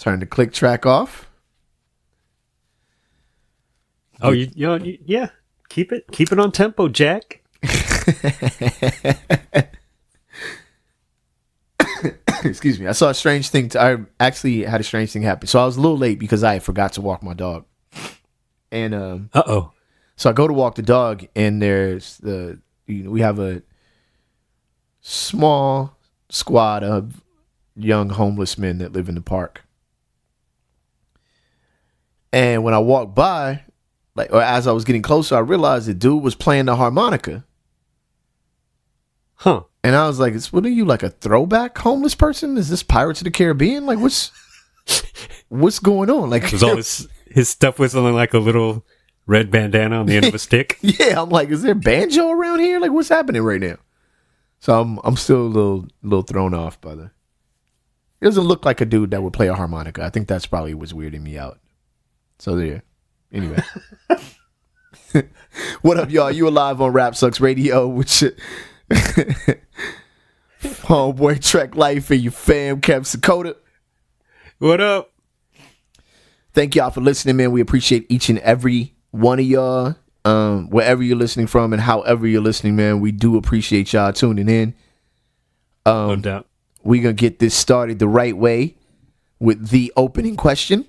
Turn the click track off. Oh, yeah. Keep it on tempo, Jack. Excuse me. I saw a strange thing. I actually had a strange thing happen. So I was a little late because I forgot to walk my dog. And so I go to walk the dog, and there's we have a small squad of young homeless men that live in the park. And when I walked by, or as I was getting closer, I realized the dude was playing the harmonica. Huh. And I was like, what are you, like a throwback homeless person? Is this Pirates of the Caribbean? Like, what's going on? Like, was all his stuff was on like a little red bandana on the end of a stick? Yeah, I'm like, is there banjo around here? Like, what's happening right now? So I'm still a little thrown off by the. It doesn't look like a dude that would play a harmonica. I think that's probably what's weirding me out. So there. Anyway. What up, y'all? You alive on Rap Sucks Radio with homeboy Trek Life and your fam, Kev Sakota. What up? Thank y'all for listening, man. We appreciate each and every one of y'all, wherever you're listening from and however you're listening, man. We do appreciate y'all tuning in. No doubt. We're going to get this started the right way with the opening question.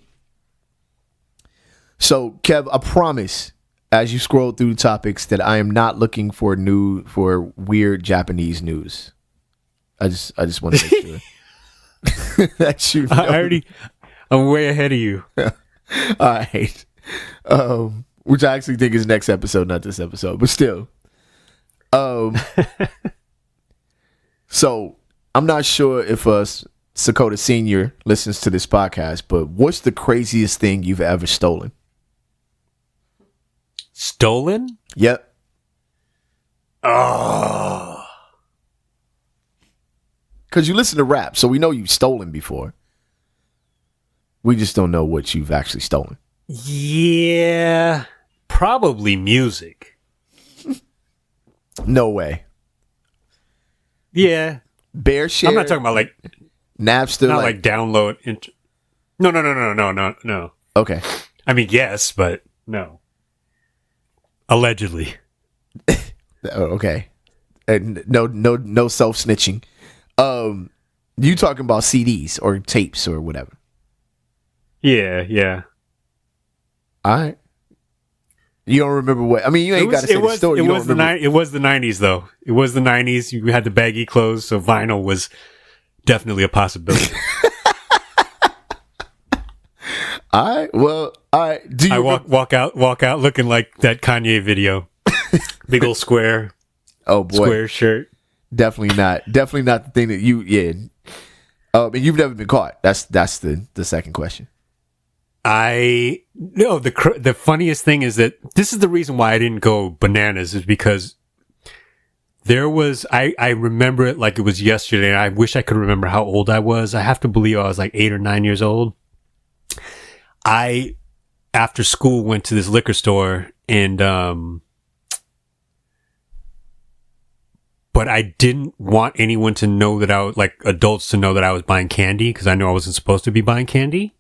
So, Kev, I promise, as you scroll through the topics, that I am not looking for weird Japanese news. I just want to make sure that you know. I'm way ahead of you. All right. Which I actually think is next episode, not this episode, but still. So I'm not sure if Sakota Senior listens to this podcast, but what's the craziest thing you've ever stolen? Stolen? Yep. Oh. Because you listen to rap, so we know you've stolen before. We just don't know what you've actually stolen. Yeah. Probably music. No way. Yeah. Bear share. I'm not talking about like Napster. Not like download. No. Okay. I mean, yes, but no. Allegedly. Okay. No self snitching. You talking about CDs or tapes or whatever? Yeah. All right. You don't remember what? I mean, you ain't got to say the story. It was the 90s, though. It was the 90s. You had the baggy clothes, so vinyl was definitely a possibility. All right. Well, all right. Do you walk out looking like that Kanye video? Big old square. Oh boy. Square shirt. Definitely not the thing that you. Yeah. And you've never been caught. That's the second question. No, the funniest thing is that this is the reason why I didn't go bananas, is because there was, I remember it like it was yesterday, and I wish I could remember how old I was. I have to believe I was like 8 or 9 years old. I, after school, went to this liquor store, and but I didn't want anyone to know that I was, like adults to know that I was buying candy, because I knew I wasn't supposed to be buying candy.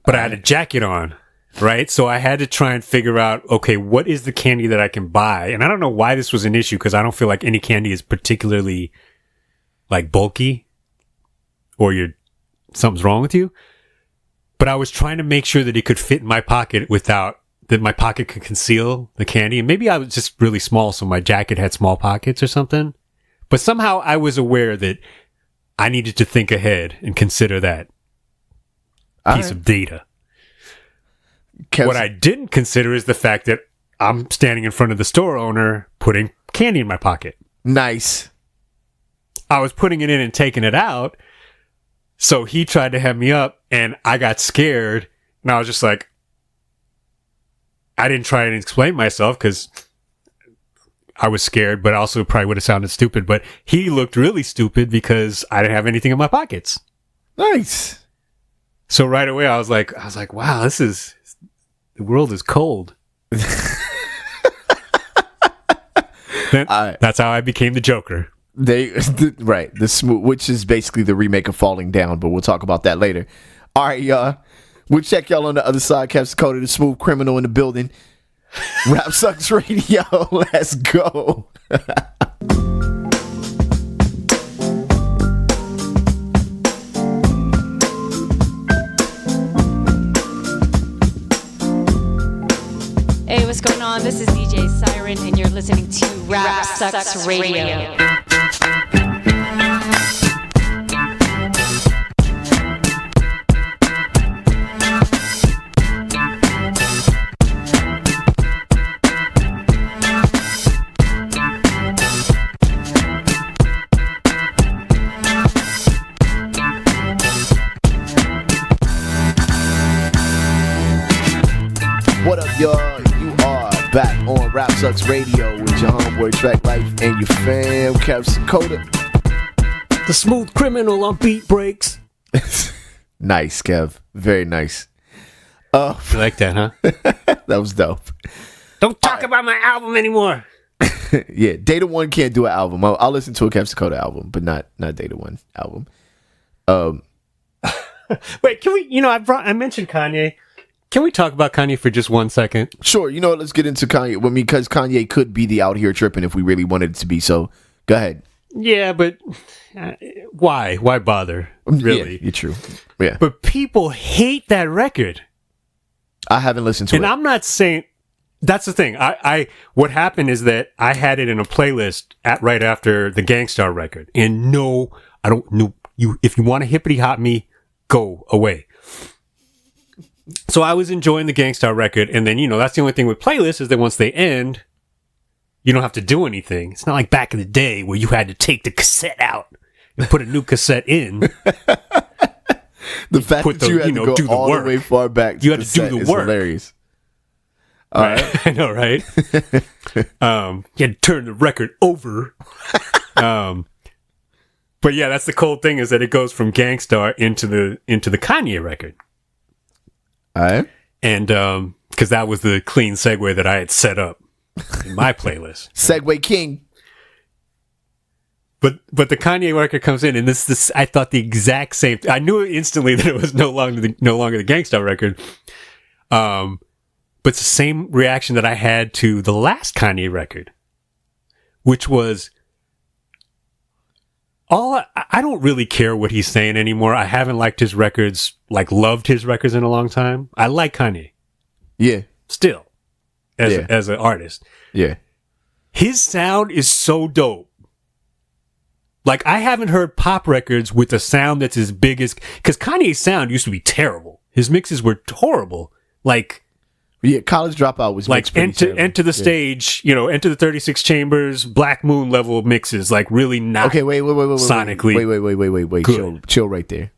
But I had a jacket on, right? So I had to try and figure out, okay, what is the candy that I can buy? And I don't know why this was an issue, because I don't feel like any candy is particularly like bulky or something's wrong with you. But I was trying to make sure that it could fit in my pocket without that my pocket could conceal the candy. And maybe I was just really small, so my jacket had small pockets or something. But somehow I was aware that I needed to think ahead and consider that piece of data. What I didn't consider is the fact that I'm standing in front of the store owner putting candy in my pocket. Nice. I was putting it in and taking it out. So he tried to hem me up, and I got scared. And I was just like, I didn't try and explain myself because I was scared, but also probably would have sounded stupid. But he looked really stupid because I didn't have anything in my pockets. Nice. So right away, I was like, wow, the world is cold. That's how I became the Joker. Right, the smooth, which is basically the remake of Falling Down, but we'll talk about that later. All right, y'all. We'll check y'all on the other side. Caps Dakota, the smooth criminal in the building. Rap Sucks Radio. Let's go. Hey, what's going on? This is DJ Siren, and you're listening to Rap Sucks Radio. What up, y'all? You are back on Rap Sucks Radio with your homeboy Track Life and your fam, Caps Dakota. The smooth criminal on beat breaks. Nice, Kev. Very nice. You like that, huh? That was dope. Don't talk about my album anymore. Yeah, Data One can't do an album. I'll listen to a Caps Dakota album, but not Data One album. Wait, can we? I mentioned Kanye. Can we talk about Kanye for just 1 second? Sure. You know what? Let's get into Kanye. Well, because Kanye could be the out here tripping if we really wanted it to be. So go ahead. Yeah, but why? Why bother? Really? Yeah, you're true. Yeah. But people hate that record. I haven't listened to it. And I'm not saying that's the thing. I what happened is that I had it in a playlist right after the Gangstar record. And no, I don't know you. If you want to hippity hop me, go away. So I was enjoying the Gangstar record, and then, that's the only thing with playlists is that once they end, you don't have to do anything. It's not like back in the day where you had to take the cassette out and put a new cassette in. The fact that you had to go all the way far back, you had to do the work. Hilarious. All right. I know, right? You had to turn the record over. But yeah, that's the cool thing is that it goes from Gangstar into the Kanye record. All right. And because that was the clean segue that I had set up in my playlist. Segue King. But the Kanye record comes in, and this I thought the exact same. I knew instantly that it was no longer the Gangstar record. But it's the same reaction that I had to the last Kanye record, which was I don't really care what he's saying anymore. I haven't liked his records, loved his records in a long time. I like Kanye. Yeah. Still. As an artist. Yeah. His sound is so dope. I haven't heard pop records with a sound that's as big as... Because Kanye's sound used to be terrible. His mixes were horrible. Yeah, College Dropout was Enter the Stage, Enter the 36 Chambers, Black Moon level mixes, really not. Okay, wait. Sonically. Wait. Chill right there.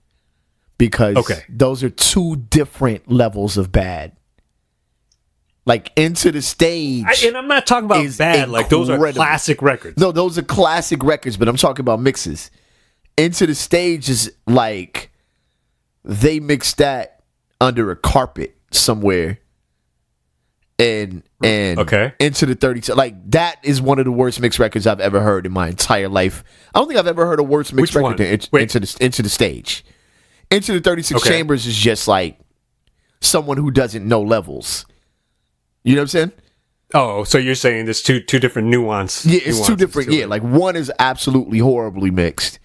Because those are two different levels of bad. Enter the Stage. And I'm not talking about bad, those are classic records. No, those are classic records, but I'm talking about mixes. Enter the Stage is they mixed that under a carpet somewhere. And Into the 30s, that is one of the worst mixed records I've ever heard in my entire life. I don't think I've ever heard a worse mixed record than Into the Stage. Into the 36 Chambers is just someone who doesn't know levels. You know what I'm saying? Oh, so you're saying there's two different nuances? Yeah, it's two different. Yeah, one is absolutely horribly mixed,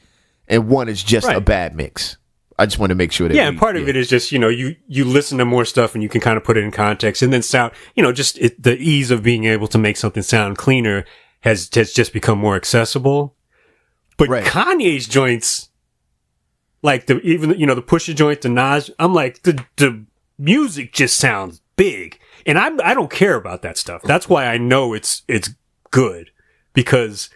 and one is just a bad mix. I just want to make sure that. Yeah, and part of it is just, you listen to more stuff and you can kind of put it in context, and then sound, the ease of being able to make something sound cleaner has just become more accessible. But Kanye's joints, the Pusha joint, the Nas, I'm the music just sounds big, and I don't care about that stuff. That's why I know it's good, because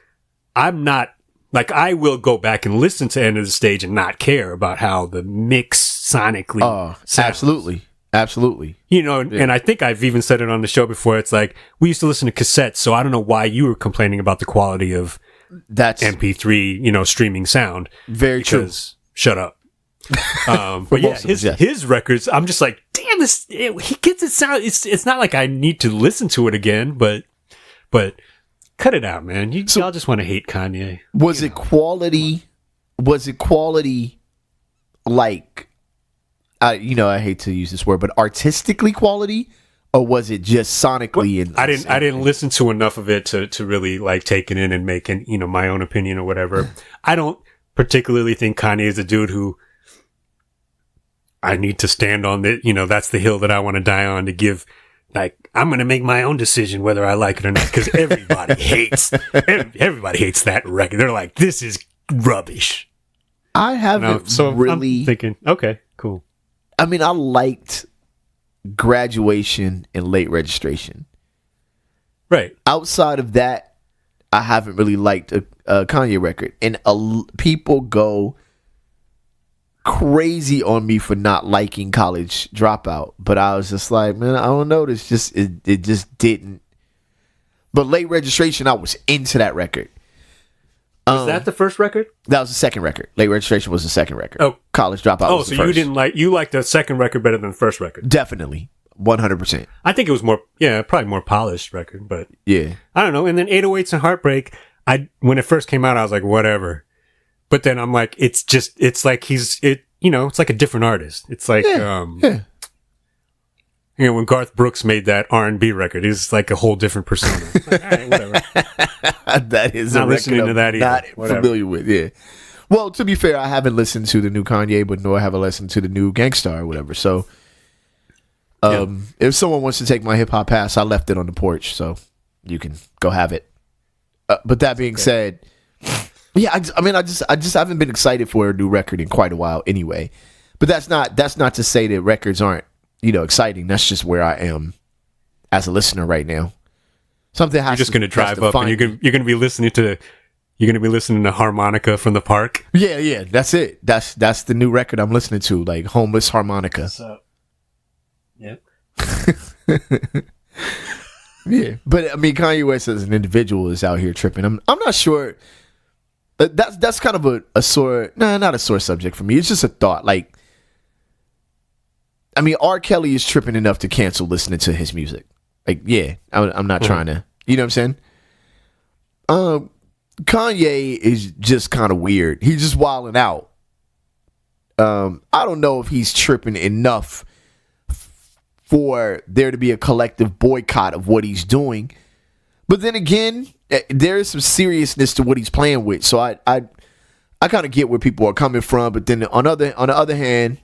I'm not. I will go back and listen to End of the Stage and not care about how the mix sonically sounds. Absolutely. And I think I've even said it on the show before. It's we used to listen to cassettes, so I don't know why you were complaining about the quality of that's MP3, streaming sound. Very true. Shut up. But yeah, his records, I'm just damn this, he gets it sound. It's not like I need to listen to it again, but cut it out, man. Y'all just want to hate Kanye. Was it quality? Was it quality? Like, I hate to use this word, but artistically quality, or was it just sonically? I didn't listen to enough of it to really like take it in and make my own opinion or whatever. I don't particularly think Kanye is a dude who I need to stand on that. That's the hill that I want to die on to give. Like, I'm going to make my own decision whether I like it or not, because everybody hates that record. They're like, this is rubbish. I haven't really I'm thinking, okay, cool. I mean, I liked Graduation and Late Registration. Right. Outside of that, I haven't really liked a Kanye record. And people go crazy on me for not liking College Dropout. But I was just like, man, I don't know. It just didn't. But Late Registration, I was into that record. Was that the first record? That was the second record. Late Registration was the second record. Oh, College Dropout was the first. You liked the second record better than the first record? Definitely. 100%. I think it was probably more polished record, but yeah. I don't know. And then 808s and Heartbreak, when it first came out, I was like, whatever. But then I'm like, it's like it's like a different artist. It's like, when Garth Brooks made that R&B record, he's like a whole different persona. Like, all right, whatever. That is not a listening record to that either. Not Whatever. familiar with. Yeah. Well, to be fair, I haven't listened to the new Kanye, but nor have I listened to the new Gangstar or whatever. So, if someone wants to take my hip hop pass, I left it on the porch, so you can go have it. But that being said, yeah, I just haven't been excited for a new record in quite a while, anyway. But that's not to say that records aren't exciting. That's just where I am as a listener right now. Something has You're just going to drive up and you're going to be listening to Harmonica from the Park. Yeah, that's it. That's the new record I'm listening to, like Homeless Harmonica. So, yep. Yeah, but I mean, Kanye West as an individual is out here tripping. I'm not sure. That's kind of a sore, not a sore subject for me. It's just a thought. Like, I mean, R. Kelly is tripping enough to cancel listening to his music. Like, yeah, I'm not trying to, you know what I'm saying? Kanye is just kind of weird. He's just wilding out. I don't know if he's tripping enough for there to be a collective boycott of what he's doing. But then again, there is some seriousness to what he's playing with. So I kind of get where people are coming from. But then on the other hand,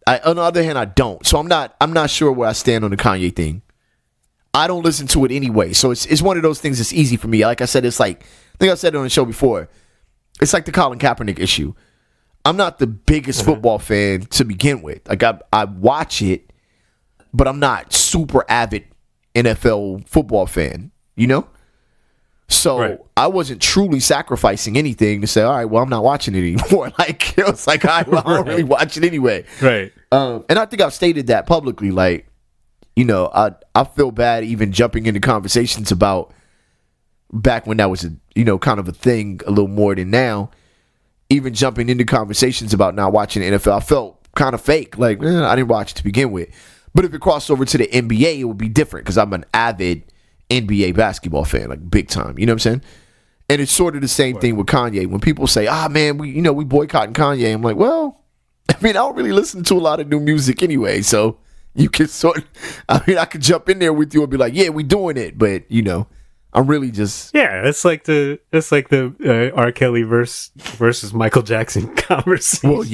I don't. So I'm not sure where I stand on the Kanye thing. I don't listen to it anyway. So it's one of those things that's easy for me. Like I said, it's like, I think I said it on the show before. It's like the Colin Kaepernick issue. I'm not the biggest football fan to begin with. Like I watch it, but I'm not super avid NFL football fan, So right. I wasn't truly sacrificing anything to say, all right, well, I'm not watching it anymore. Like, it was like, all right, well, I don't really watch it anyway. Right. And I think I've stated that publicly. Like, I feel bad even jumping into conversations about back when that was kind of a thing a little more than now. Even jumping into conversations about not watching the NFL, I felt kind of fake. Like, I didn't watch it to begin with. But if it crossed over to the NBA, it would be different because I'm an avid NBA basketball fan, like big time. You know what I'm saying? And it's sort of the same thing with Kanye. When people say, man, we boycotting Kanye, I'm like, well, I mean, I don't really listen to a lot of new music anyway. So you can I could jump in there with you and be like, yeah, we doing it. But, I'm really just it's like the R. Kelly versus Michael Jackson conversation. Well,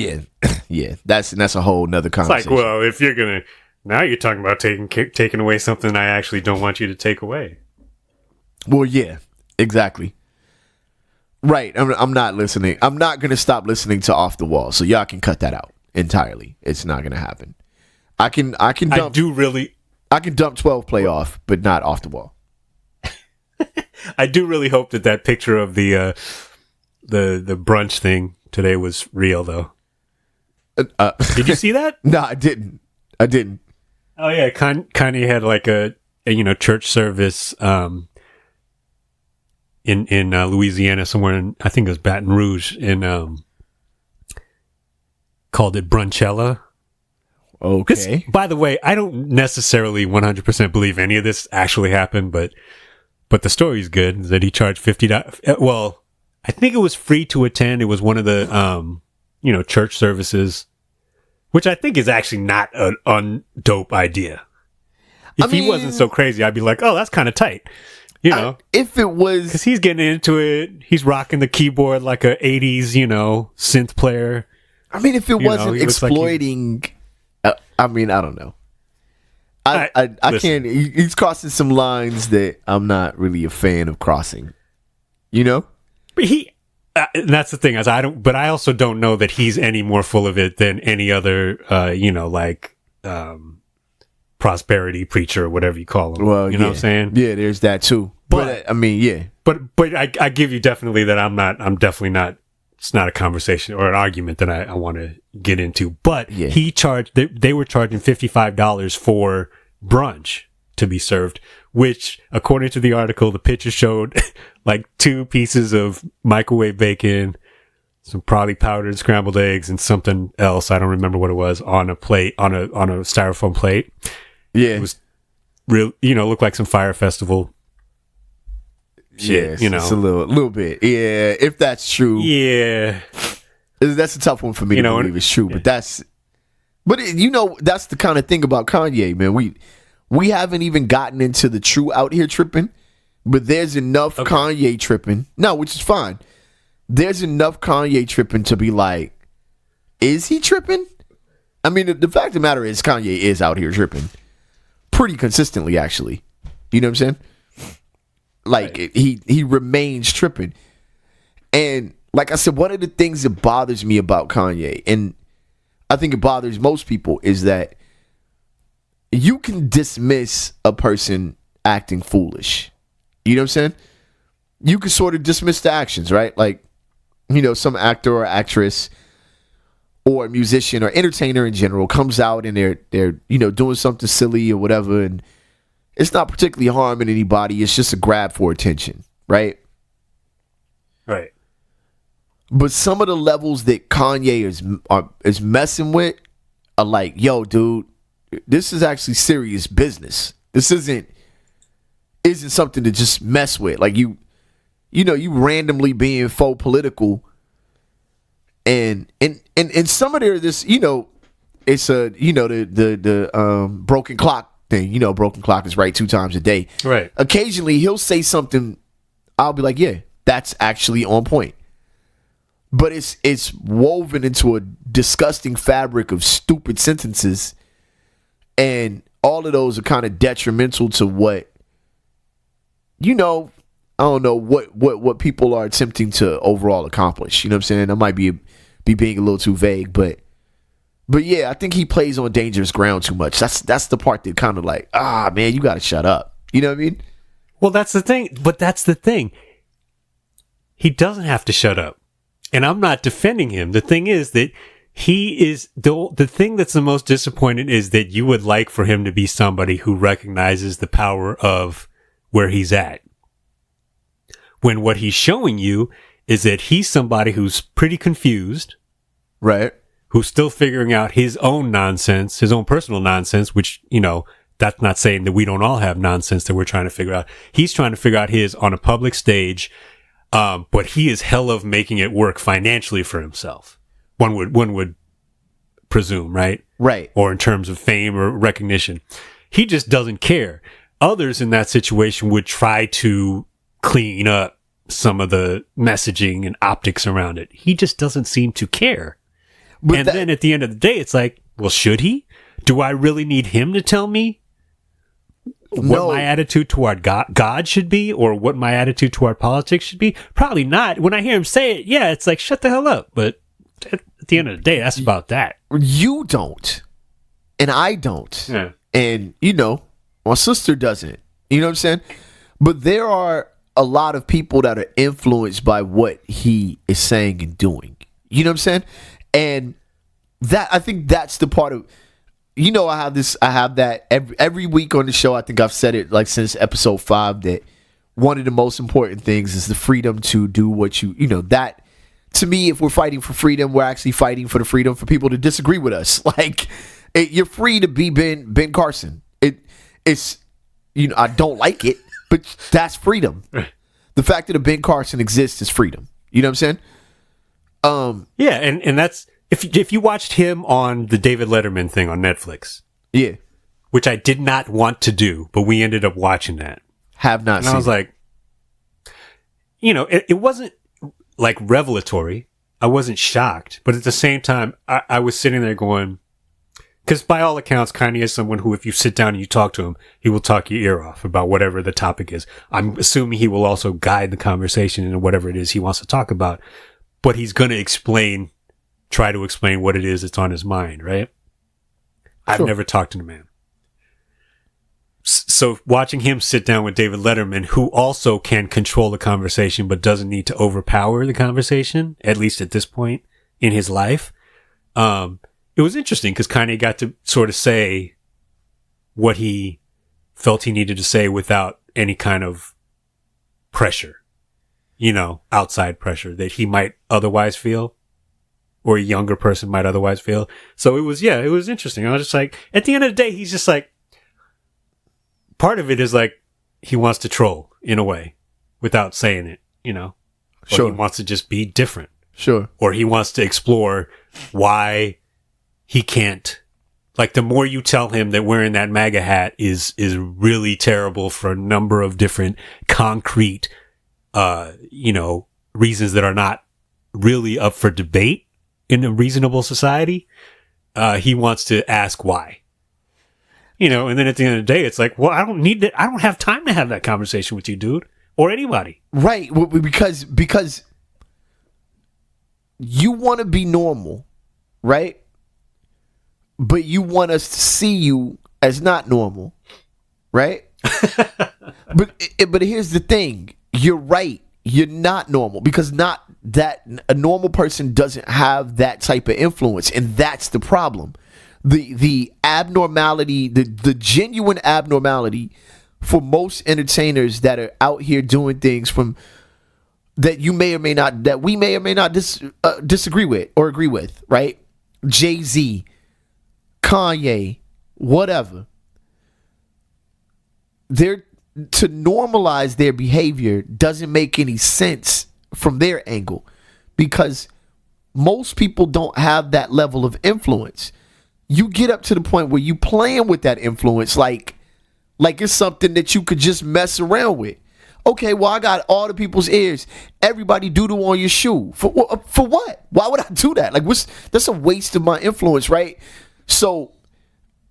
yeah, that's a whole nother conversation. It's like, well, if you're now you're talking about taking away something I actually don't want you to take away. Well, yeah, exactly. Right, I'm not listening. I'm not gonna stop listening to Off the Wall, so y'all can cut that out entirely. It's not gonna happen. I can dump. I can dump 12 play off, but not Off the Wall. I do really hope that picture of the brunch thing today was real, though. Did you see that? No, I didn't. Oh yeah, Kanye had like a church service in Louisiana somewhere in, I think it was Baton Rouge, and called it Brunchella. Okay. By the way, I don't necessarily 100% believe any of this actually happened, but but the story's good, is that he charged $50. Well, I think it was free to attend. It was one of the, church services, which I think is actually not an undope idea. If he wasn't so crazy, I'd be like, oh, that's kind of tight. If it was, because he's getting into it, he's rocking the keyboard like a 80s, synth player. I mean, if it wasn't exploiting, I don't know. I can't. He's crossing some lines that I'm not really a fan of crossing. But that's the thing, but I also don't know that he's any more full of it than any other, prosperity preacher or whatever you call him. Well, you know what I'm saying? Yeah, there's that too. But yeah. But I give you definitely that I'm definitely not. It's not a conversation or an argument that I want to get into. But he charged. They were charging $55 for brunch to be served, which, according to the article, the picture showed like 2 pieces of microwave bacon, some probably powdered scrambled eggs, and something else. I don't remember what it was, on a plate, on a styrofoam plate. Yeah. It was real, looked like some Fire Festival shit, It's a little bit. Yeah, if that's true. Yeah. That's a tough one for me to believe it's true, but that's the kind of thing about Kanye, man. We haven't even gotten into the true out here tripping, but there's enough Kanye tripping. No, which is fine. There's enough Kanye tripping to be like, is he tripping? I mean, the fact of the matter is Kanye is out here tripping pretty consistently, actually. You know what I'm saying? Like, right. He remains tripping. And like I said, one of the things that bothers me about Kanye, and I think it bothers most people, is that you can dismiss a person acting foolish. You know what I'm saying? You can sort of dismiss the actions, right? Like, some actor or actress or musician or entertainer in general comes out and they're doing something silly or whatever, and it's not particularly harming anybody. It's just a grab for attention, right? Right. But some of the levels that Kanye is messing with are like, yo, dude, this is actually serious business. This isn't something to just mess with. Like you randomly being faux political, and some of this, it's the broken clock thing. Broken clock is right 2 times a day. Right. Occasionally he'll say something, I'll be like, yeah, that's actually on point. But it's woven into a disgusting fabric of stupid sentences, and all of those are kind of detrimental to what, I don't know what people are attempting to overall accomplish. You know what I'm saying? I might be being a little too vague, but yeah, I think he plays on dangerous ground too much. That's the part that kind of like, man, you got to shut up. You know what I mean? Well, that's the thing. But that's the thing. He doesn't have to shut up. And I'm not defending him. The thing is that he is the thing that's the most disappointing is that you would like for him to be somebody who recognizes the power of where he's at. When what he's showing you is that he's somebody who's pretty confused. Right. Who's still figuring out his own nonsense, his own personal nonsense, which, that's not saying that we don't all have nonsense that we're trying to figure out. He's trying to figure out his on a public stage. But he is hell of making it work financially for himself. One would presume, right? Right. Or in terms of fame or recognition. He just doesn't care. Others in that situation would try to clean up some of the messaging and optics around it. He just doesn't seem to care. But then at the end of the day, it's like, well, should he? Do I really need him to tell me what my attitude toward God should be, or what my attitude toward politics should be? Probably not. When I hear him say it, yeah, it's like, shut the hell up. But at the end of the day, that's about that. You don't. And I don't. Yeah. And, my sister doesn't. You know what I'm saying? But there are a lot of people that are influenced by what he is saying and doing. You know what I'm saying? And I think that's the part of, I have that every week on the show. I think I've said it like since episode 5 that one of the most important things is the freedom to do what that, to me, if we're fighting for freedom, we're actually fighting for the freedom for people to disagree with us. Like, you're free to be Ben Carson. It's I don't like it, But that's freedom. The fact that a Ben Carson exists is freedom. You know what I'm saying? Yeah, and that's if you watched him on the David Letterman thing on Netflix. Yeah. Which I did not want to do, but we ended up watching that. Have not and seen I was like, it wasn't like revelatory. I wasn't shocked, but at the same time, I was sitting there going, because by all accounts, Kanye is someone who, if you sit down and you talk to him, he will talk your ear off about whatever the topic is. I'm assuming he will also guide the conversation into whatever it is he wants to talk about, but he's going to try to explain what it is that's on his mind, right? I've never talked to the man. So watching him sit down with David Letterman, who also can control the conversation but doesn't need to overpower the conversation, at least at this point in his life, it was interesting because Kanye got to sort of say what he felt he needed to say without any kind of pressure, outside pressure that he might otherwise feel or a younger person might otherwise feel. So it was interesting. I was just like, at the end of the day, he's just like, part of it is like he wants to troll in a way without saying it, Or Sure. he wants to just be different. Sure. Or he wants to explore why he can't. Like, the more you tell him that wearing that MAGA hat is really terrible for a number of different concrete, reasons that are not really up for debate in a reasonable society, he wants to ask why. And then at the end of the day, it's like, well, I don't have time to have that conversation with you, dude, or anybody. Right. Because you want to be normal, right? But you want us to see you as not normal, right? but here's the thing. You're right. You're not normal because not that a normal person doesn't have that type of influence, and that's the problem. The abnormality, the genuine abnormality for most entertainers that are out here doing things that we may or may not disagree with or agree with, right? Jay-Z, Kanye, whatever. To normalize their behavior doesn't make any sense from their angle because most people don't have that level of influence. You get up to the point where you playing with that influence like it's something that you could just mess around with. Okay, well, I got all the people's ears. Everybody doodle on your shoe. For what? Why would I do that? Like, that's a waste of my influence, right? So,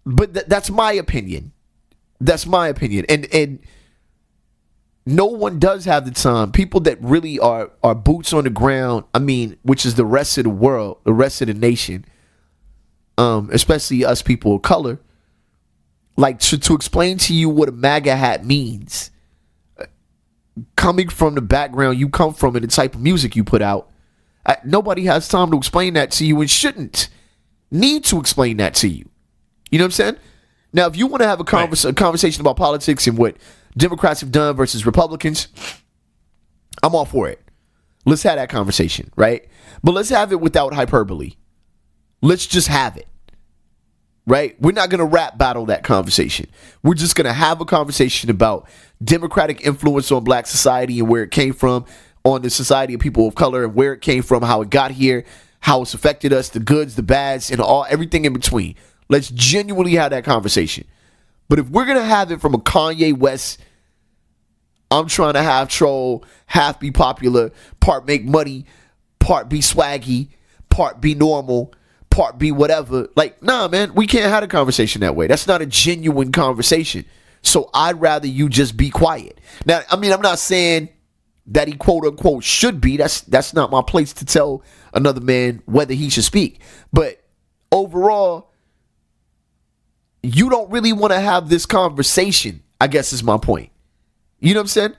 but that's my opinion. That's my opinion. And no one does have the time. People that really are boots on the ground, which is the rest of the world, the rest of the nation, especially us people of color, like to explain to you what a MAGA hat means, coming from the background you come from and the type of music you put out, nobody has time to explain that to you and shouldn't need to explain that to you. You know what I'm saying? Now, if you want to have a conversation about politics and what Democrats have done versus Republicans, I'm all for it. Let's have that conversation, right? But let's have it without hyperbole. Let's just have it, right? We're not going to rap battle that conversation. We're just going to have a conversation about Democratic influence on black society and where it came from, on the society of people of color and where it came from, how it got here, how it's affected us, the goods, the bads, and everything in between. Let's genuinely have that conversation. But if we're going to have it from a Kanye West, I'm trying to half troll, half be popular, part make money, part be swaggy, part be normal, part be whatever. Like, nah, man, we can't have a conversation that way. That's not a genuine conversation. So I'd rather you just be quiet. Now, I'm not saying that he quote unquote should be. That's not my place to tell another man whether he should speak. But overall, you don't really want to have this conversation, I guess is my point. You know what I'm saying?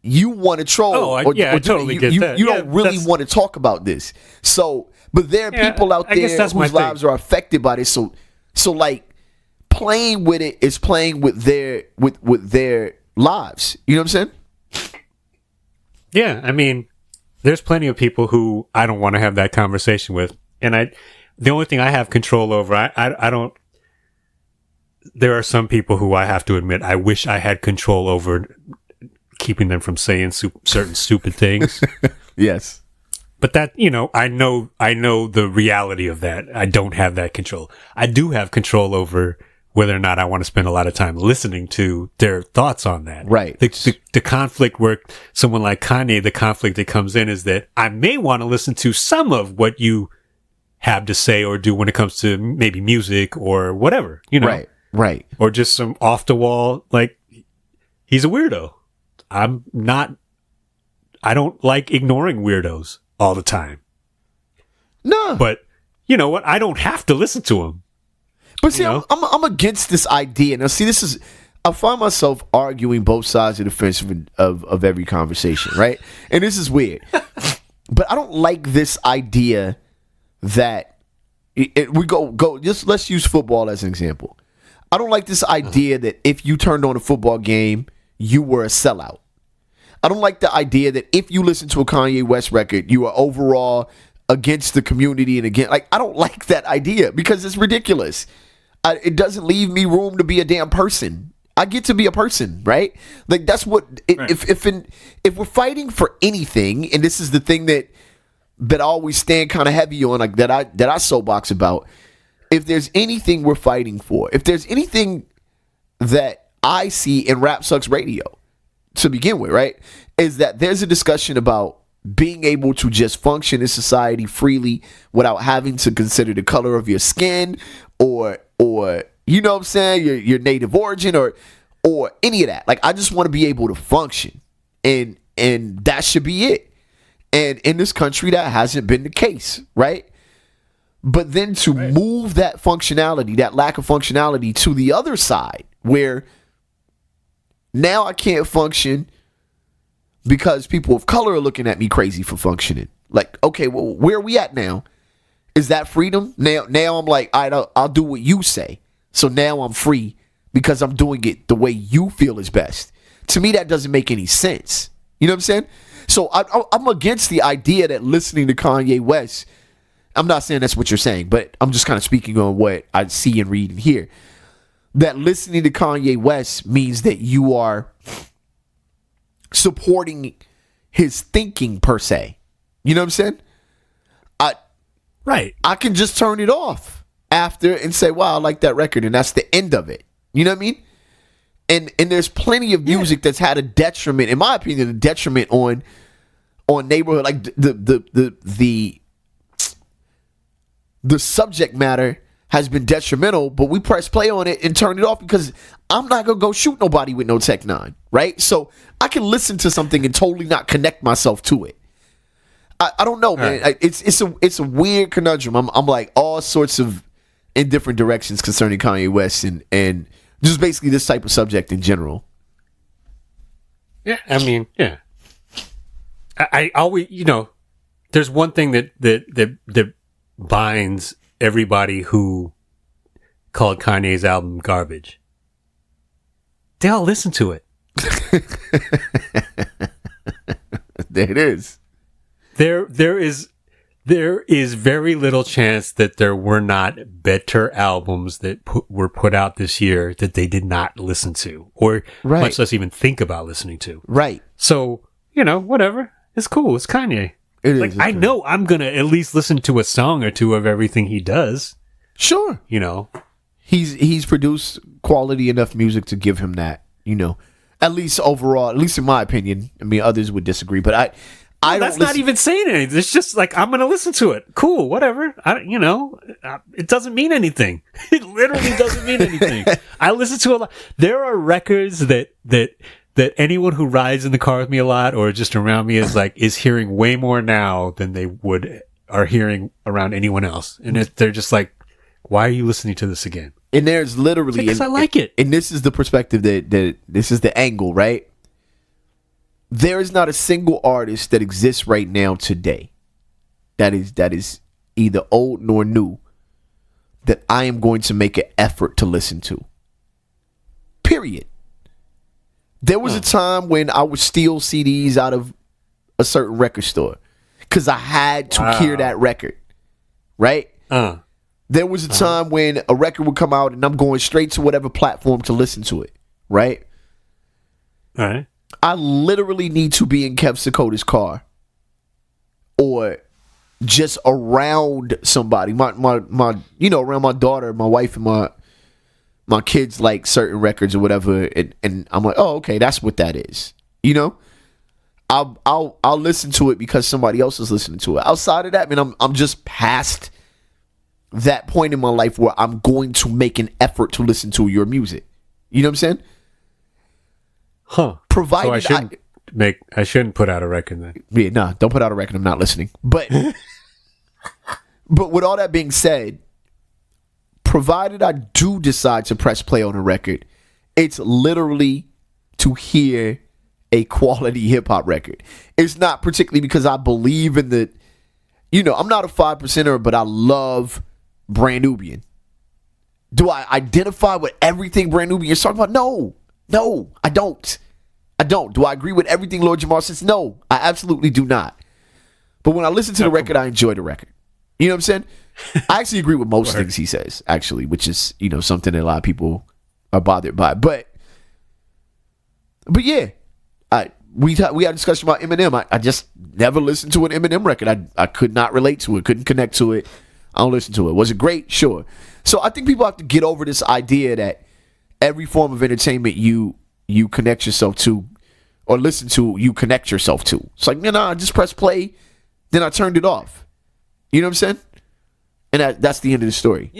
You want to troll. I totally get that. You don't really want to talk about this. So, but there are people out there whose lives are affected by this. So like playing with it is playing with their lives. You know what I'm saying? Yeah, there's plenty of people who I don't want to have that conversation with, and the only thing I have control over, I don't. there are some people who I have to admit I wish I had control over keeping them from saying certain stupid things. Yes. But that, I know the reality of that. I don't have that control. I do have control over whether or not I want to spend a lot of time listening to their thoughts on that. Right. The conflict where someone like Kanye, the conflict that comes in is that I may want to listen to some of what you have to say or do when it comes to maybe music or whatever, Right. Or just some off the wall, like, he's a weirdo. I don't like ignoring weirdos all the time. No. But you know what? I don't have to listen to him. But see, I'm against this idea. Now, see, I find myself arguing both sides of the fence of every conversation, right? And this is weird. But I don't like this idea that we go. Just let's use football as an example. I don't like this idea that if you turned on a football game, you were a sellout. I don't like the idea that if you listen to a Kanye West record, you are overall against the community and again. Like, I don't like that idea because it's ridiculous. It doesn't leave me room to be a damn person. I get to be a person, right? Like, that's what. Right. If we're fighting for anything, and this is the thing that I always stand kind of heavy on, like that I soapbox about. If there's anything we're fighting for, if there's anything that I see in Rap Sucks Radio to begin with, right, is that there's a discussion about being able to just function in society freely without having to consider the color of your skin or you know what I'm saying, your native origin or any of that. Like, I just want to be able to function, and that should be it. And in this country, that hasn't been the case, right? But then to move that functionality, that lack of functionality, to the other side, where now I can't function because people of color are looking at me crazy for functioning. Like, okay, well, where are we at now? Is that freedom? Now I'm like, I'll do what you say. So now I'm free because I'm doing it the way you feel is best. To me, that doesn't make any sense. You know what I'm saying? So I'm against the idea that listening to Kanye West, I'm not saying that's what you're saying, but I'm just kind of speaking on what I see and read and hear. That listening to Kanye West means that you are supporting his thinking per se. You know what I'm saying? I can just turn it off after and say, wow, I like that record, and that's the end of it. You know what I mean? And there's plenty of music that's had a detriment, in my opinion, a detriment on neighborhood. Like the subject matter has been detrimental, but we press play on it and turn it off because I'm not gonna go shoot nobody with no Tech 9, right? So I can listen to something and totally not connect myself to it. I don't know, man. Right. It's a weird conundrum. I'm like all sorts of in different directions concerning Kanye West and just basically this type of subject in general. Yeah, I mean, yeah. I always, there's one thing that binds everybody who called Kanye's album garbage. They all listen to it. There it is. There is very little chance that there were not better albums that were put out this year that they did not listen to, or much less even think about listening to. Right. So, whatever. It's cool. It's Kanye. I know I'm going to at least listen to a song or two of everything he does. Sure. He's produced quality enough music to give him that, at least overall, at least in my opinion. I mean, others would disagree, but I don't. That's not even saying anything. It's just like, I'm going to listen to it. Cool, whatever. It doesn't mean anything. It literally doesn't mean anything. I listen to a lot. There are records that anyone who rides in the car with me a lot or just around me is hearing way more now than they are hearing around anyone else. And they're just like, why are you listening to this again? And there's literally, because I like it. And this is the perspective that this is the angle, right? There is not a single artist that exists right now today that is either old nor new that I am going to make an effort to listen to. Period. There was a time when I would steal CDs out of a certain record store because I had to hear that record, right? There was a time when a record would come out and I'm going straight to whatever platform to listen to it, right? All right. I literally need to be in Kev Sakota's car or just around somebody. My around my daughter, my wife, and my kids like certain records or whatever, and I'm like, oh, okay, that's what that is. I'll listen to it because somebody else is listening to it. Outside of that, man, I'm just past that point in my life where I'm going to make an effort to listen to your music. You know what I'm saying? Huh. Provided so I shouldn't put out a record then. Yeah, nah, don't put out a record. I'm not listening. But with all that being said, provided I do decide to press play on a record, it's literally to hear a quality hip hop record. It's not particularly because I believe in the, I'm not a 5%er, but I love Brand Nubian. Do I identify with everything Brand Nubian is talking about? No, I don't. Do I agree with everything Lord Jamar says? No, I absolutely do not. But when I listen to the record, I enjoy the record. You know what I'm saying? I actually agree with most things he says, actually, which is, something that a lot of people are bothered by. But yeah, we had a discussion about Eminem. I just never listened to an Eminem record. I could not relate to it, couldn't connect to it. I don't listen to it. Was it great? Sure. So I think people have to get over this idea that every form of entertainment you connect yourself to or listen to, you connect yourself to. It's like, I just press play, then I turned it off. You know what I'm saying? And that's the end of the story.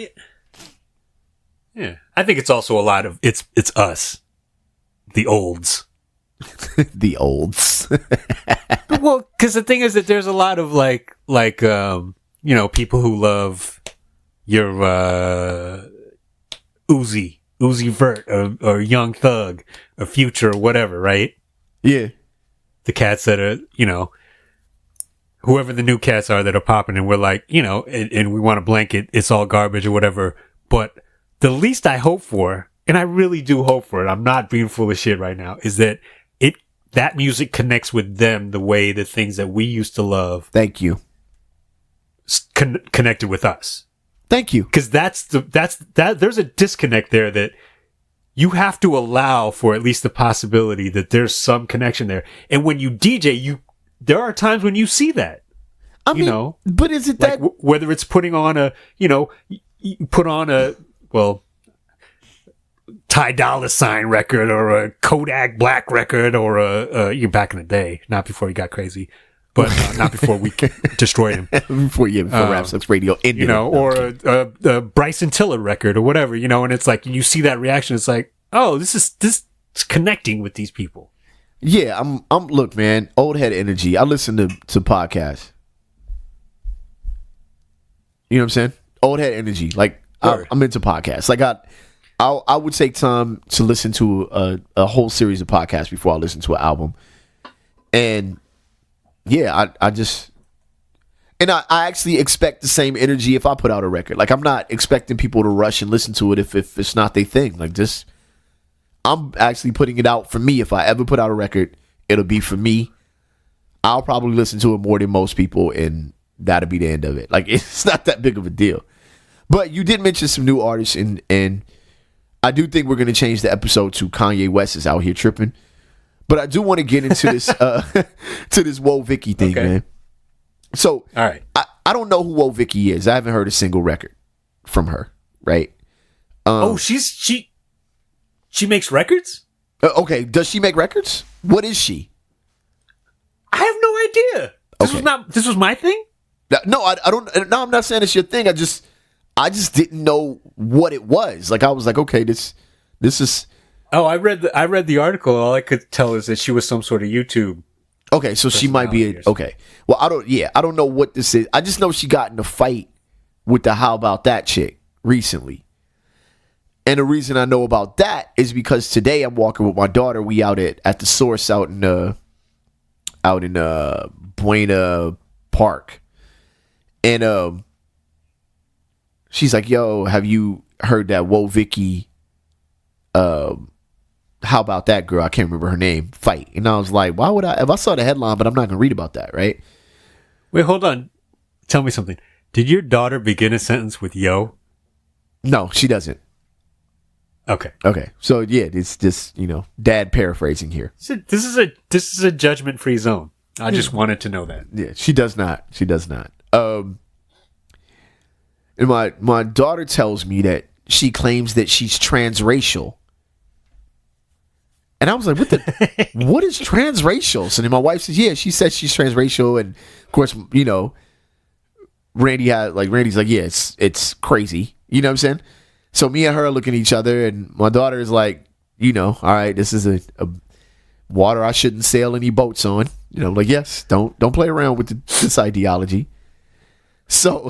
Yeah. I think it's also a lot of it's us, the olds. The olds. Well, because the thing is that there's a lot of people who love your Uzi Vert or Young Thug or Future or whatever, right? Yeah. The cats that are, whoever the new cats are that are popping, and we're like, and we want to blanket, it's all garbage or whatever. But the least I hope for, and I really do hope for it, I'm not being full of shit right now, is that that music connects with them the way the things that we used to love. Thank you. Connected with us. Thank you. Because there's a disconnect there that you have to allow for at least the possibility that there's some connection there. And when you DJ, there are times when you see that. I mean, but is it like that whether it's putting on you put on a Ty Dolla $ign record or a Kodak Black record or you're back in the day, not before he got crazy. But not before we destroyed him. before Rap Sucks Radio ended. Or a Bryson Tiller record or whatever, and it's like you see that reaction. It's like, oh, this is connecting with these people. Yeah, I'm. Look, man, old head energy. I listen to podcasts. You know what I'm saying? Old head energy. Like I'm into podcasts. Like I would take time to listen to a whole series of podcasts before I listen to an album, and. Yeah, I actually expect the same energy if I put out a record. Like, I'm not expecting people to rush and listen to it if it's not their thing. Like, I'm actually putting it out for me. If I ever put out a record, it'll be for me. I'll probably listen to it more than most people, and that'll be the end of it. Like, it's not that big of a deal. But you did mention some new artists, and I do think we're going to change the episode to Kanye West is out here tripping. But I do want to get into this to this Whoa Vicky thing, man. So, all right, I don't know who Whoa Vicky is. I haven't heard a single record from her, right? She makes records. Okay, does she make records? What is she? I have no idea. This was my thing. No, I don't. No, I'm not saying it's your thing. I just didn't know what it was. Like I was like, okay, this is. Oh, I read the article. All I could tell is that she was some sort of YouTube. Okay, so she might be okay. Well, I don't know what this is. I just know she got in a fight with the How About That chick recently. And the reason I know about that is because today I'm walking with my daughter. We out at the Source out in Buena Park. And she's like, "Yo, have you heard that Whoa Vicky How About That girl, I can't remember her name, fight?" And I was like, why would I? If I saw the headline, but I'm not going to read about that, right? Wait, hold on. Tell me something. Did your daughter begin a sentence with "yo"? No, she doesn't. Okay. Okay. So yeah, it's just, dad paraphrasing here. So this is a judgment-free zone. I just wanted to know that. Yeah, she does not. She does not. And my daughter tells me that she claims that she's transracial. And I was like, what is transracial? So then my wife says, yeah, she says she's transracial. And of course, Randy's like, yeah, it's crazy. You know what I'm saying? So me and her are looking at each other, and my daughter is like, all right, this is a water I shouldn't sail any boats on. I'm like, yes, don't play around with this ideology. So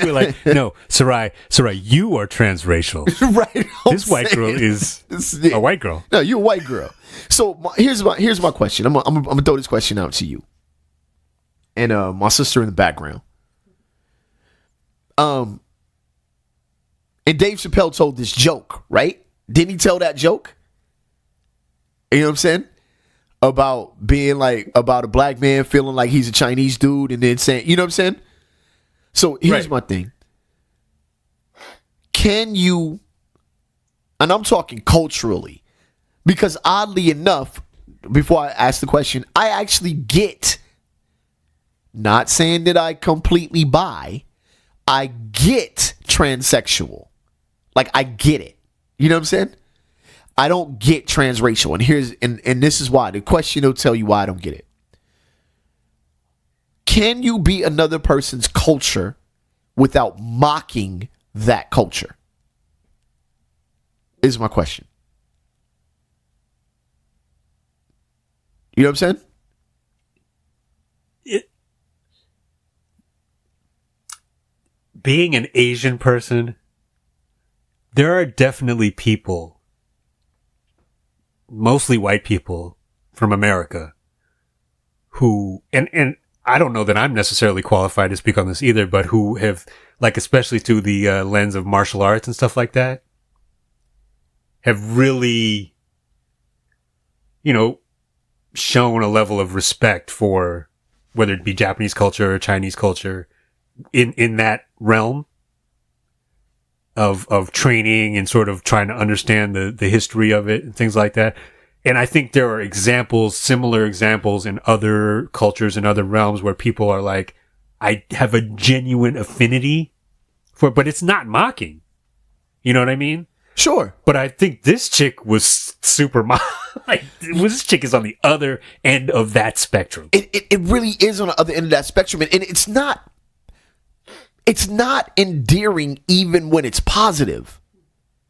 we're like, no, Sarai, you are transracial. Right. This white girl is a white girl. No, you're a white girl. So here's my question. I'm gonna throw this question out to you, and my sister in the background. And Dave Chappelle told this joke, right? Didn't he tell that joke? You know what I'm saying? About being like, about a black man feeling like he's a Chinese dude and then saying, you know what I'm saying? So here's my thing. Can you, and I'm talking culturally, because oddly enough, before I ask the question, I actually get, not saying that I completely buy, I get transsexual. Like, I get it. You know what I'm saying? I don't get transracial. And this is why. The question will tell you why I don't get it. Can you be another person's culture without mocking that culture? Is my question. You know what I'm saying? Being an Asian person, there are definitely people, mostly white people from America, who, and I don't know that I'm necessarily qualified to speak on this either, but who have, like, especially through the lens of martial arts and stuff like that, have really, shown a level of respect for whether it be Japanese culture or Chinese culture in that realm of training and sort of trying to understand the history of it and things like that. And I think there are similar examples in other cultures and other realms where people are like, I have a genuine affinity for it, but it's not mocking. You know what I mean? Sure. But I think this chick was super like, this chick is on the other end of that spectrum. It really is on the other end of that spectrum. And it's not endearing even when it's positive.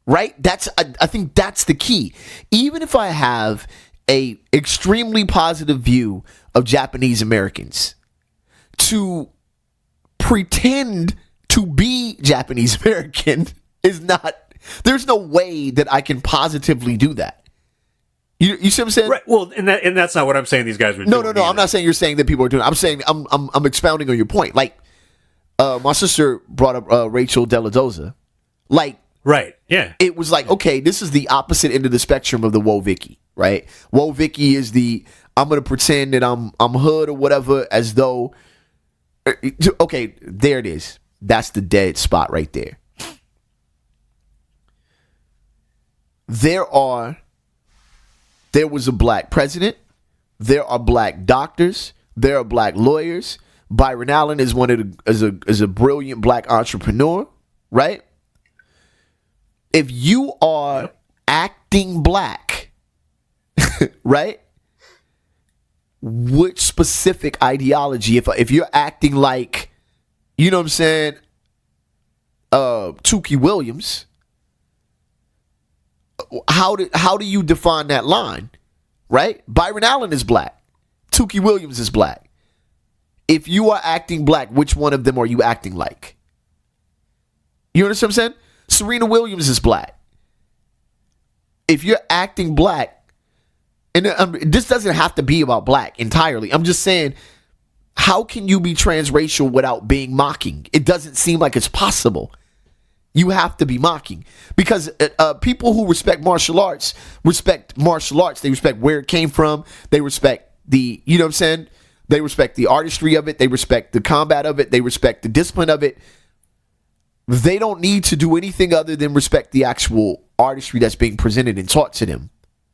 Right? I think that's the key. Even if I have a extremely positive view of Japanese Americans, to pretend to be Japanese American is not, there's no way that I can positively do that. You see what I'm saying? Right. Well, and that's not what I'm saying these guys were doing. No. I'm not saying you're saying that people are doing it. I'm saying I'm expounding on your point. Like, my sister brought up Rachel Deladoza. Like, right. Yeah. It was like, okay, this is the opposite end of the spectrum of the Woe Vicky, right? Woe Vicky is I'm going to pretend that I'm hood or whatever, as though, okay, there it is. That's the dead spot right there. There was a black president. There are black doctors. There are black lawyers. Byron Allen is is a brilliant black entrepreneur, right? If you are acting black, right? Which specific ideology? If you're acting like, you know what I'm saying, Tukey Williams, how do you define that line, right? Byron Allen is black. Tukey Williams is black. If you are acting black, which one of them are you acting like? You understand what I'm saying? Serena Williams is black. If you're acting black, and this doesn't have to be about black entirely. I'm just saying, how can you be transracial without being mocking? It doesn't seem like it's possible. You have to be mocking, because people who respect martial arts. They respect where it came from. They respect the, you know what I'm saying? They respect the artistry of it. They respect the combat of it. They respect the discipline of it. they don't need to do anything other than respect the actual artistry that's being presented and taught to them,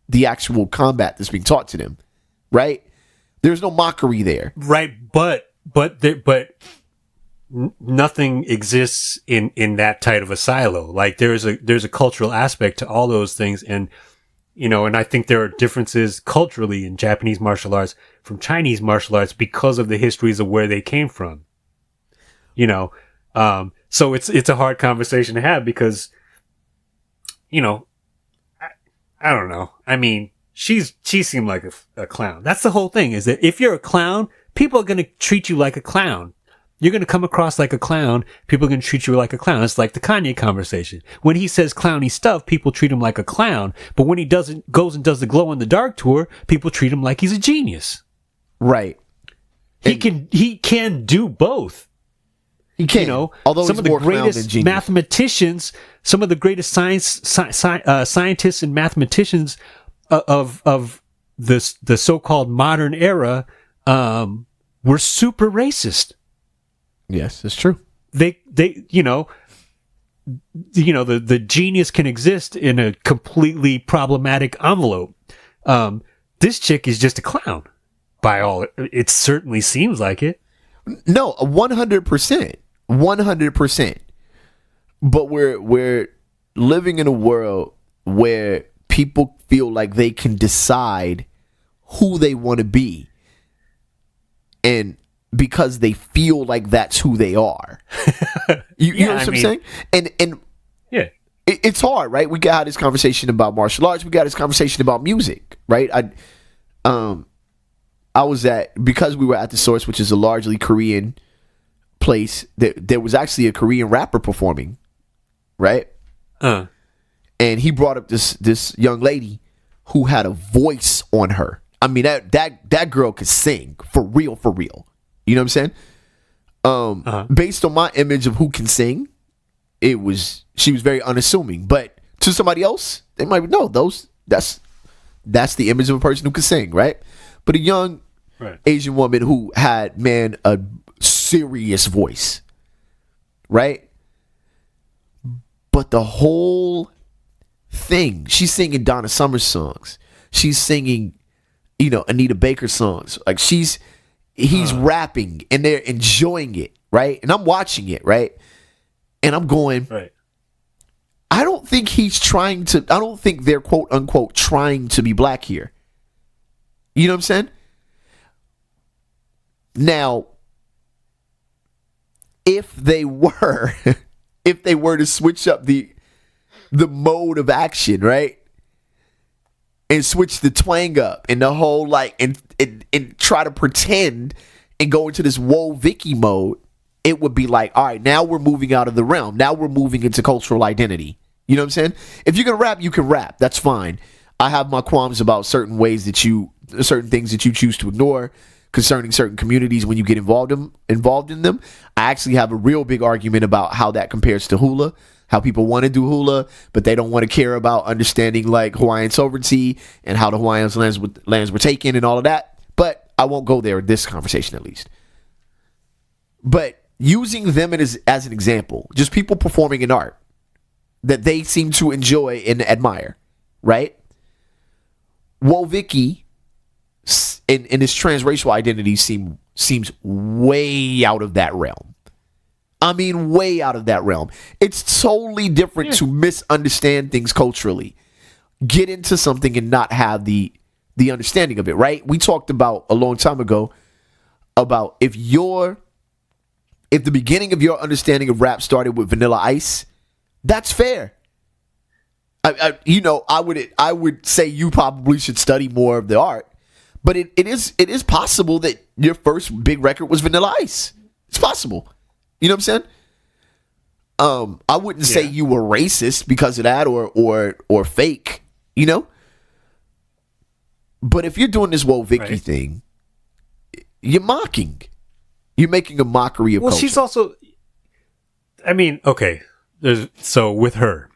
the actual combat that's being taught to them, right? There's no mockery there, right? But nothing exists in that type of a silo. Like there's a cultural aspect to all those things, and and I think there are differences culturally in Japanese martial arts from Chinese martial arts because of the histories of where they came from. So it's a hard conversation to have because, I don't know. I mean, she seemed like a clown. That's the whole thing, is that if you're a clown, people are going to treat you like a clown. You're going to come across like a clown. People are going to treat you like a clown. It's like the Kanye conversation. When he says clowny stuff, people treat him like a clown. But when he goes and does the glow in the dark tour, people treat him like he's a genius. right? He can do both. He can. Although some he's of the more clown than greatest genius. mathematicians, some of the greatest scientists and mathematicians of the so-called modern era were super racist. Yes, it's true. The genius can exist in a completely problematic envelope. This chick is just a clown. By all, it certainly seems like it. No, 100%. 100%. But we're living in a world where people feel like they can decide who they want to be. And because they feel like that's who they are. You know what I'm saying? And yeah. It's hard, right? We got this conversation about martial arts. We got this conversation about music, right? I was because we were at the Source, which is a largely Korean place, there was actually a Korean rapper performing, right? And he brought up this young lady who had a voice on her. I mean, that girl could sing for real. You know what I'm saying? Based on my image of who can sing, she was very unassuming. But to somebody else, they might be, no, that's the image of a person who can sing, right? But a young Asian woman who had, a serious voice, right? But the whole thing, she's singing Donna Summer songs. She's singing, Anita Baker songs. Like he's rapping and they're enjoying it, right? And I'm watching it, right? And I'm going, right. I don't think they're quote unquote trying to be black here. You know what I'm saying? Now, if they were to switch up the mode of action, right? And switch the twang up and the whole and try to pretend and go into this whoa Vicky mode, it would be like, all right, now we're moving out of the realm. Now we're moving into cultural identity. You know what I'm saying? If you're gonna rap, you can rap. That's fine. I have my qualms about certain things that you choose to ignore concerning certain communities when you get involved in them. I actually have a real big argument about how that compares to hula. How people want to do hula, but they don't want to care about understanding like Hawaiian sovereignty and how the Hawaiian lands were taken and all of that. But I won't go there in this conversation, at least. But using them as an example, just people performing in art that they seem to enjoy and admire, right? Whoa Vicky in his transracial identity seems way out of that realm. I mean, way out of that realm. It's totally different to misunderstand things culturally. Get into something and not have the understanding of it, right? We talked about a long time ago about if the beginning of your understanding of rap started with Vanilla Ice, that's fair. I would say you probably should study more of the art, but it is possible that your first big record was Vanilla Ice. It's possible. You know what I'm saying? I wouldn't say you were racist because of that or fake, But if you're doing this Whoa Vicky thing, you're mocking. You're making a mockery of culture. Well, she's also, I mean, okay. So with her,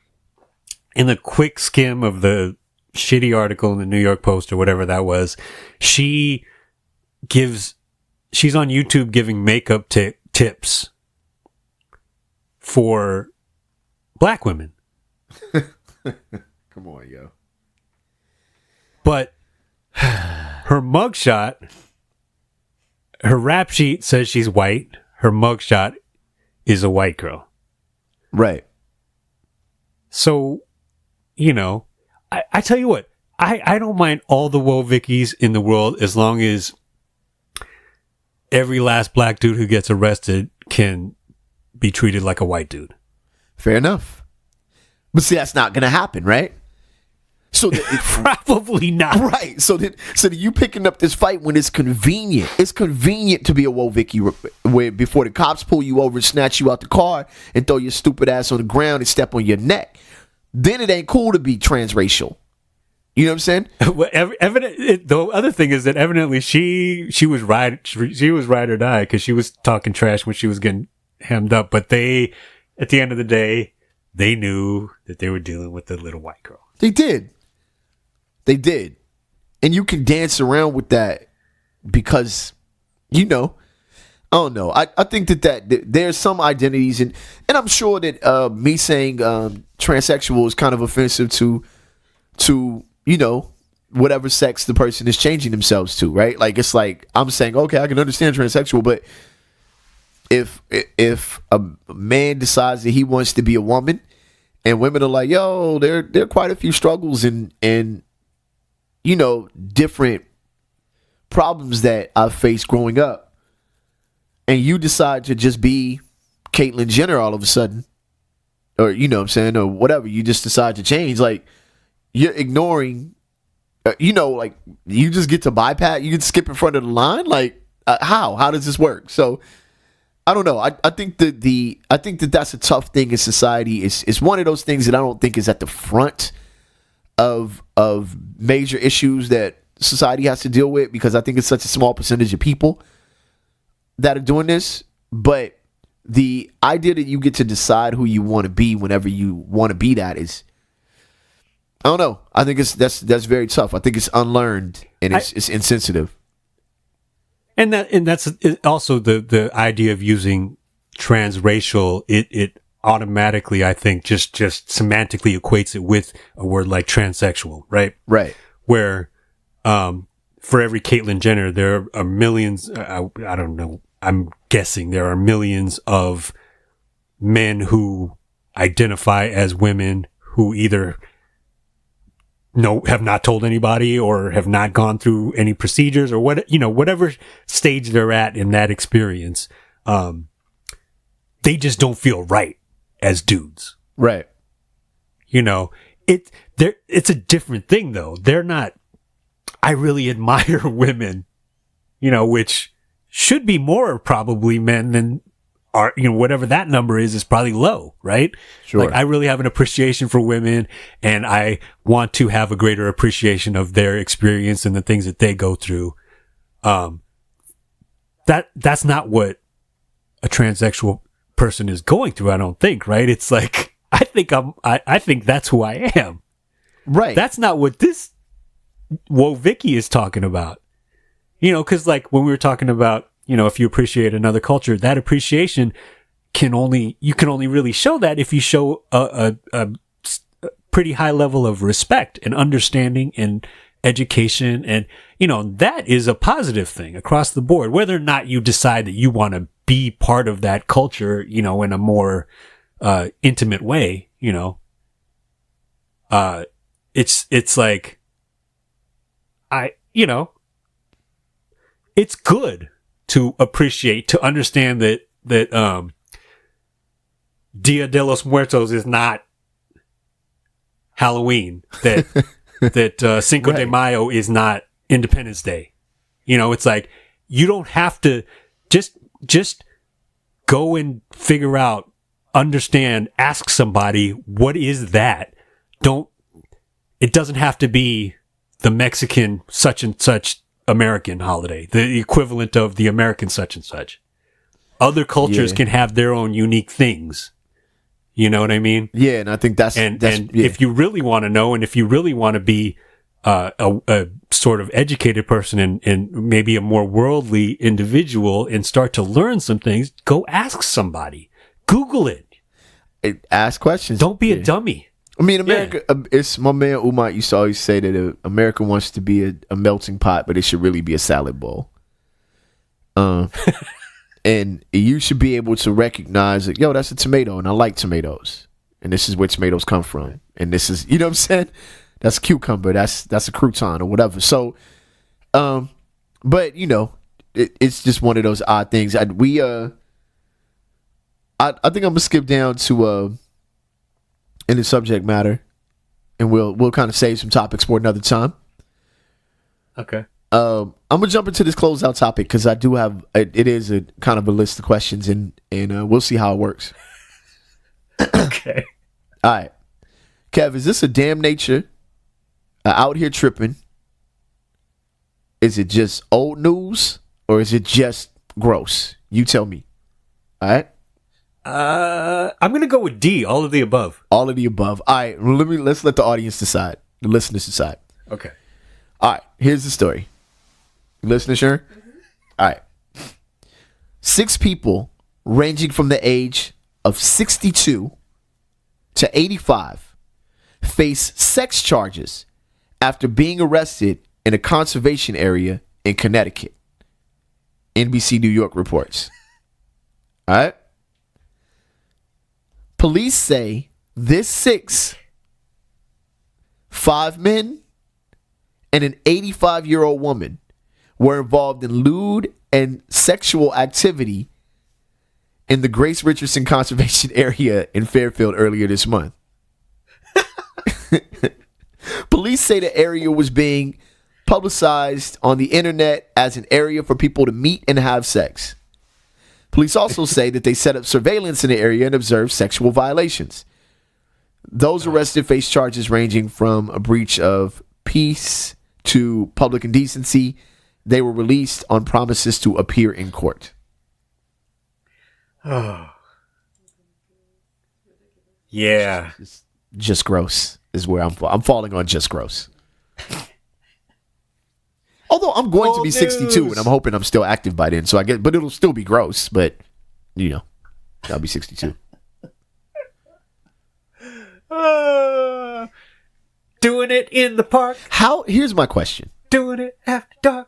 in the quick skim of the shitty article in the New York Post or whatever that was, she's on YouTube giving makeup tips for black women. Come on, yo. But her mugshot, her rap sheet says she's white. Her mugshot is a white girl. Right. So, you know, I tell you what, I don't mind all the woe Vickies in the world as long as every last black dude who gets arrested can be treated like a white dude. Fair enough. But see, that's not going to happen, right? So Probably not. Right. So that you picking up this fight when it's convenient. It's convenient to be a woe Vicky where before the cops pull you over, snatch you out the car, and throw your stupid ass on the ground and step on your neck. Then it ain't cool to be transracial. You know what I'm saying? Well, the other thing is that evidently she was ride or die because she was talking trash when she was getting hemmed up. But they, at the end of the day, they knew that they were dealing with the little white girl. They did. And you can dance around with that because, you know, I don't know. I think that there's some identities and I'm sure that me saying transsexual is kind of offensive to you know, whatever sex the person is changing themselves to, right? Like, it's like, I'm saying, okay, I can understand transsexual, but if a man decides that he wants to be a woman and women are like, yo, there are quite a few struggles and, you know, different problems that I've faced growing up. And you decide to just be Caitlyn Jenner all of a sudden, or, you know what I'm saying, or whatever, you just decide to change, like, you're ignoring, you know, like, you just get to bypass, you can skip in front of the line, like, how does this work? So, I don't know. I think that that's a tough thing in society. It's one of those things that I don't think is at the front of major issues that society has to deal with, because I think it's such a small percentage of people that are doing this. But the idea that you get to decide who you want to be whenever you want to be that is, I don't know. I think that's very tough. I think it's unlearned and it's insensitive. And that's also the idea of using transracial. It automatically, I think, just semantically equates it with a word like transsexual, right? Right. Where, for every Caitlyn Jenner, there are millions. I don't know. I'm guessing there are millions of men who identify as women who either have not told anybody or have not gone through any procedures or whatever stage they're at in that experience. They just don't feel right as dudes. Right. You know, it's a different thing though. They're not, I really admire women, you know, which should be more probably men than are, you know, whatever that number is probably low, right? Sure. Like, I really have an appreciation for women, and I want to have a greater appreciation of their experience and the things that they go through. That's not what a transsexual person is going through, I don't think, right? It's like, I think that's who I am. Right. That's not what this Woe Vicky is talking about. You know, because like when we were talking about, you know, if you appreciate another culture, that appreciation you can only really show that if you show a pretty high level of respect and understanding and education. And, you know, that is a positive thing across the board, whether or not you decide that you want to be part of that culture, you know, in a more, intimate way, you know, it's like, you know, it's good to appreciate, to understand that Dia de los Muertos is not Halloween, that Cinco de Mayo is not Independence Day. You know, it's like, you don't have to just go and figure out, understand, ask somebody, what is that? It doesn't have to be the Mexican such and such American holiday, the equivalent of the American such and such. Other cultures can have their own unique things. You know what I mean? Yeah, and I think that's if you really want to know, and if you really want to be a sort of educated person and maybe a more worldly individual and start to learn some things, go ask somebody. Google it. ask questions. Don't be a dummy. I mean, America. It's my man Umar used to always say that America wants to be a melting pot, but it should really be a salad bowl. And you should be able to recognize that, yo, that's a tomato, and I like tomatoes, and this is where tomatoes come from, and this is, you know what I'm saying? That's a cucumber. That's a crouton or whatever. So, but you know, it's just one of those odd things. I think I'm gonna skip down to in the subject matter, and we'll kind of save some topics for another time. Okay. I'm gonna jump into this closeout topic because I do have it is a kind of a list of questions, and we'll see how it works. Okay. All right, Kev, is this a damn nature out here tripping? Is it just old news or is it just gross? You tell me. All right. I'm gonna go with D. All of the above. All of the above. All right. Let's let the audience decide. The listeners decide. Okay. All right. Here's the story. You listening, Sharon? All right. 6 people ranging from the age of 62 to 85 face sex charges after being arrested in a conservation area in Connecticut. NBC New York reports. All right. Police say this 5 men and an 85-year-old woman were involved in lewd and sexual activity in the Grace Richardson Conservation Area in Fairfield earlier this month. Police say the area was being publicized on the internet as an area for people to meet and have sex. Police also say that they set up surveillance in the area and observed sexual violations. Those arrested face charges ranging from a breach of peace to public indecency. They were released on promises to appear in court. Oh. Yeah. Just gross is where I'm falling on just gross. Although I'm going to be 62 and I'm hoping I'm still active by then, so I get, but it'll still be gross. But you know, I'll be 62. Doing it in the park. Here's my question. Doing it after dark.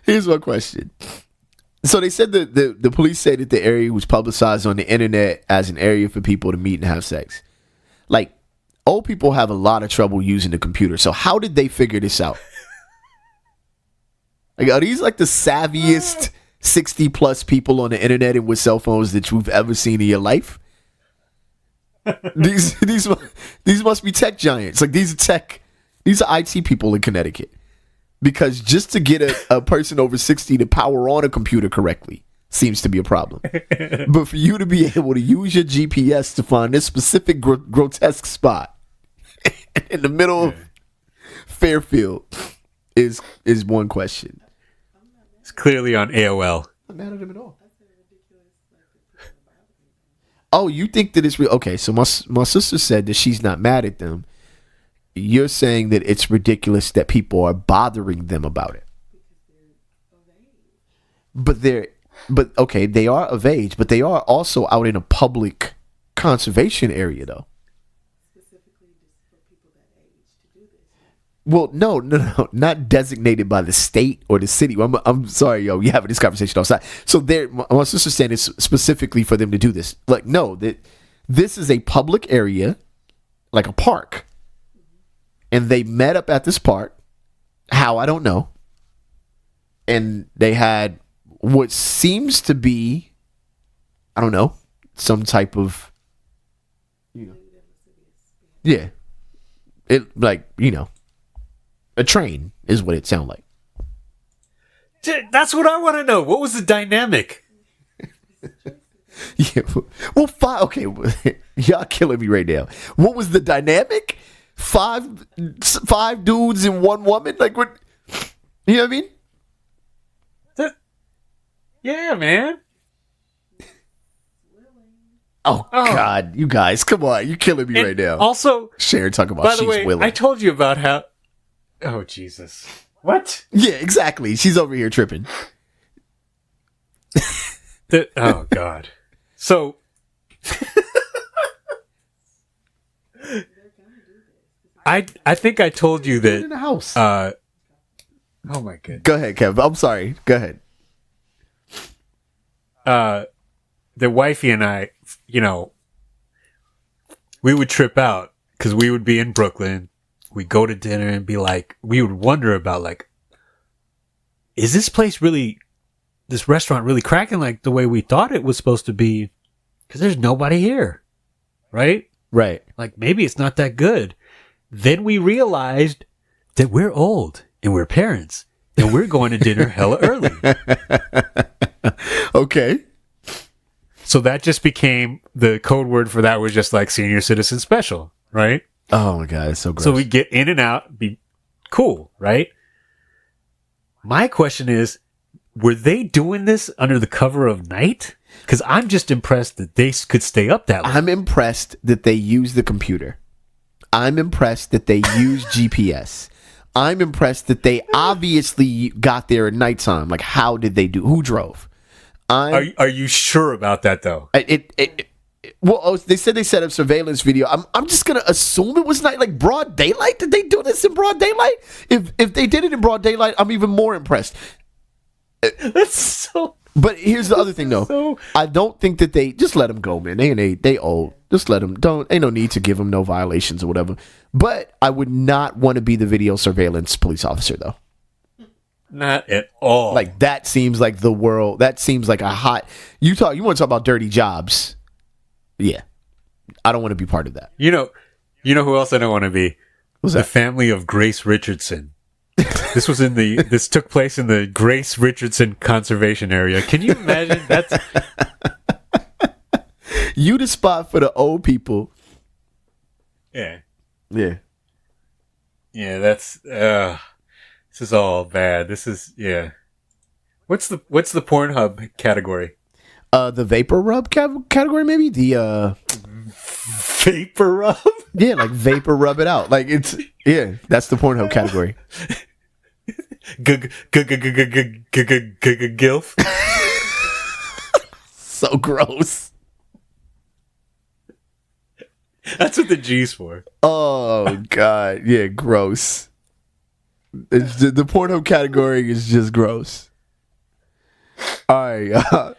Here's my question. So they said that the police say that the area was publicized on the internet as an area for people to meet and have sex. Like, old people have a lot of trouble using the computer. So how did they figure this out? Like, are these like the savviest 60 plus people on the internet and with cell phones that you've ever seen in your life? These must be tech giants. Like, these are IT people in Connecticut. Because just to get a person over 60 to power on a computer correctly seems to be a problem. But for you to be able to use your GPS to find this specific grotesque spot in the middle of Fairfield is one question. It's clearly on AOL. I'm not mad at him at all. Oh, you think that it's real? Okay, so my sister said that she's not mad at them. You're saying that it's ridiculous that people are bothering them about it. But okay, they are of age, but they are also out in a public conservation area, though. Specifically for people that age to do this. Well, no, not designated by the state or the city. I'm sorry, yo, you having this conversation outside. So my sister's saying it's specifically for them to do this. Like, no, that this is a public area, like a park. And they met up at this park. How, I don't know. And they had what seems to be, I don't know, some type of, yeah. It, like, a train is what it sounded like. That's what I want to know. What was the dynamic? Yeah. Well, okay. Y'all killing me right now. What was the dynamic? Five dudes and one woman? Like, what? You know what I mean? Yeah, man. Oh, God. You guys, come on. You're killing me right now. Also, Sharon talking about by the she's way, willing. I told you about how... Oh, Jesus. What? Yeah, exactly. She's over here tripping. Oh God. So I think I told you that in the house. oh my goodness. Go ahead, Kev. I'm sorry. Go ahead. The wifey and I, we would trip out because we would be in Brooklyn. We'd go to dinner and be like, we would wonder about like, is this restaurant really cracking like the way we thought it was supposed to be? Because there's nobody here, right? Right. Like maybe it's not that good. Then we realized that we're old and we're parents and we're going to dinner hella early. Okay. So that just became the code word for that was just like senior citizen special, right? Oh my God, it's so gross. So we get in and out, be cool, right? My question is, were they doing this under the cover of night? Because I'm just impressed that they could stay up that long. I'm impressed that they use the computer. I'm impressed that they use GPS. I'm impressed that they obviously got there at nighttime. Like, how did they do? Who drove? Are you sure about that though? They said they set up surveillance video. I'm just gonna assume it was like broad daylight. Did they do this in broad daylight? If they did it in broad daylight, I'm even more impressed. That's so. But here's the other thing, though. I don't think that they just let them go, man. They old. Just let them. Ain't no need to give them no violations or whatever. But I would not want to be the video surveillance police officer, though. Not at all. Like that seems like the world. That seems like a hot. You want to talk about dirty jobs? Yeah, I don't want to be part of that. You know who else I don't want to be? Who's the that? family of Grace Richardson. This took place in the Grace Richardson conservation area. Can you imagine? That's you the spot for the old people. yeah. That's this is all bad. This is What's the Pornhub category? The vapor rub category, maybe the vapor rub. Yeah, like vapor rub it out. Like that's the Pornhub category. Gilf. So gross. That's what the G's for. Oh God, yeah, gross. The Pornhub category is just gross. All right.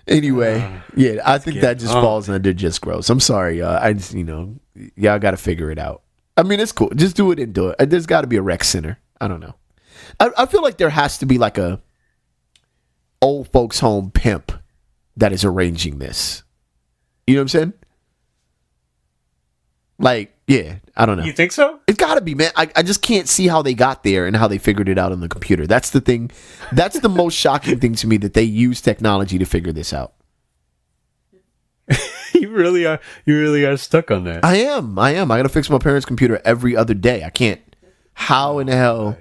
Anyway, I think that just falls under just gross. I'm sorry. I just y'all got to figure it out. I mean, it's cool. Just do it and do it. There's got to be a rec center. I don't know. I feel like there has to be like a old folks home pimp that is arranging this. You know what I'm saying? Like, yeah, I don't know. You think so? It's got to be, man. I just can't see how they got there and how they figured it out on the computer. That's the thing. That's the most shocking thing to me, that they use technology to figure this out. You really are stuck on that. I am. I got to fix my parents' computer every other day. I can't. How in the hell?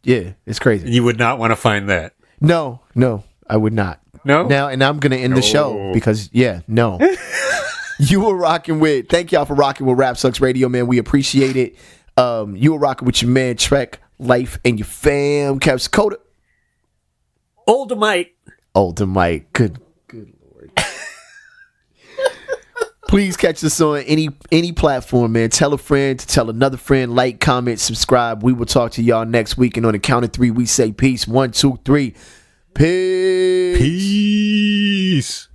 Yeah, it's crazy. You would not want to find that. No, I would not. No? Now, and I'm going to end the show because, no. You were rocking with, thank y'all for rocking with Rap Sucks Radio, man. We appreciate it. You were rocking with your man, Trek, Life, and your fam, Caps Coda. Older Mike. Good Lord. Please catch us on any platform, man. Tell a friend to tell another friend. Like, comment, subscribe. We will talk to y'all next week. And on the count of 3, we say peace. 1, 2, 3. Peace.